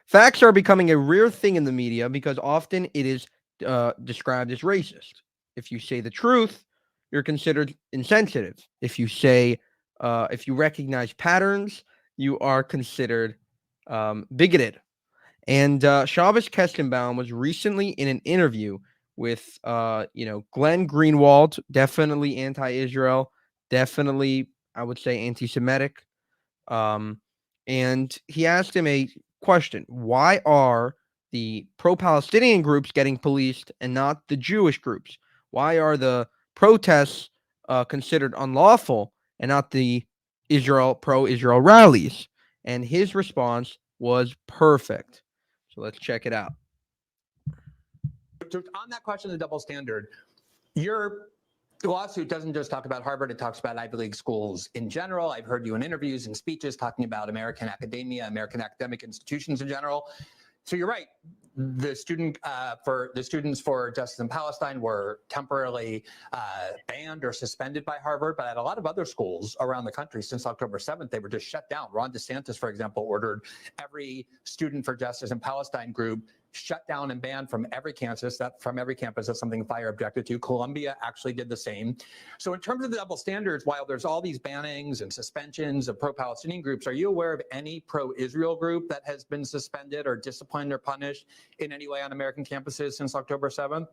Facts are becoming a rare thing in the media because often it is described as racist. If you say the truth, you're considered insensitive. If you recognize patterns, you are considered bigoted. And Shabbos Kestenbaum was recently in an interview with, Glenn Greenwald, definitely anti-Israel, definitely, I would say, anti-Semitic. And he asked him a question: why are the pro-Palestinian groups getting policed and not the Jewish groups? Why are the protests considered unlawful and not the pro-Israel rallies? And his response was perfect. So let's check it out. On that question of the double standard, your lawsuit doesn't just talk about Harvard, it talks about Ivy League schools in general. I've heard you in interviews and speeches talking about American academia, American academic institutions in general. So you're right. The students for Justice in Palestine were temporarily banned or suspended by Harvard, but at a lot of other schools around the country since October 7th, they were just shut down. Ron DeSantis, for example, ordered every Student for Justice in Palestine group shut down and banned from every campus. That's something Fire objected to. Columbia actually did the same. So in terms of the double standards, while there's all these bannings and suspensions of pro-Palestinian groups, are you aware of any pro-Israel group that has been suspended or disciplined or punished in any way on American campuses since October 7th?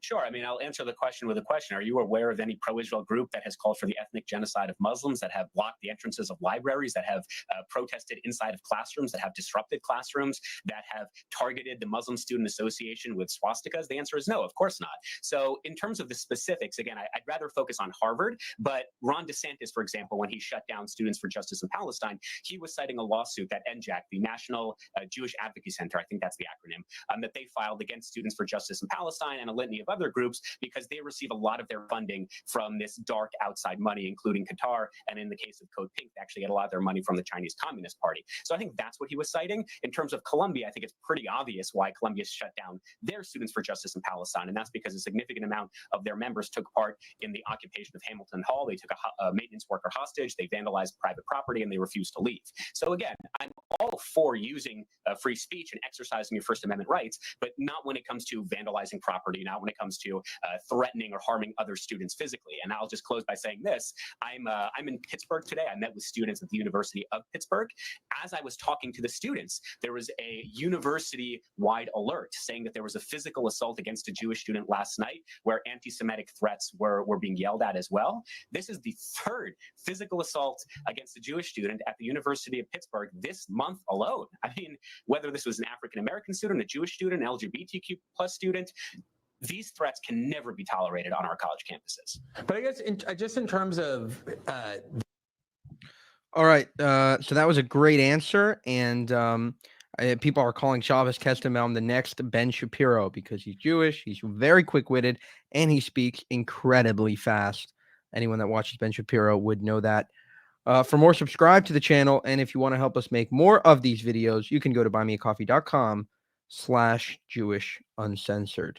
Sure. I mean, I'll answer the question with a question. Are you aware of any pro-Israel group that has called for the ethnic genocide of Muslims, that have blocked the entrances of libraries, that have protested inside of classrooms, that have disrupted classrooms, that have targeted the Muslim Student Association with swastikas? The answer is no, of course not. So in terms of the specifics, again, I'd rather focus on Harvard, but Ron DeSantis, for example, when he shut down Students for Justice in Palestine, he was citing a lawsuit that NJAC, the National Jewish Advocacy Center, I think that's the acronym, that they filed against Students for Justice in Palestine and a litany of other groups because they receive a lot of their funding from this dark outside money, including Qatar. And in the case of Code Pink, they actually get a lot of their money from the Chinese Communist Party. So I think that's what he was citing. In terms of Columbia, I think it's pretty obvious why Columbia shut down their Students for Justice in Palestine. And that's because a significant amount of their members took part in the occupation of Hamilton Hall. They took a maintenance worker hostage, they vandalized private property, and they refused to leave. So again, I'm all for using free speech and exercising your First Amendment rights, but not when it comes to vandalizing property, not when it comes to threatening or harming other students physically. And I'll just close by saying this. I'm in Pittsburgh today. I met with students at the University of Pittsburgh. As I was talking to the students, there was a university-wide alert saying that there was a physical assault against a Jewish student last night where anti-Semitic threats were being yelled at as well. This is the third physical assault against a Jewish student at the University of Pittsburgh this month alone. I mean, whether this was an African-American student, a Jewish student, an LGBTQ plus student, these threats can never be tolerated on our college campuses. But I guess just in terms of... All right. So that was a great answer. And people are calling Shabbos Kestenbaum the next Ben Shapiro because he's Jewish, he's very quick-witted, and he speaks incredibly fast. Anyone that watches Ben Shapiro would know that. For more, subscribe to the channel. And if you want to help us make more of these videos, you can go to buymeacoffee.com/JewishUncensored.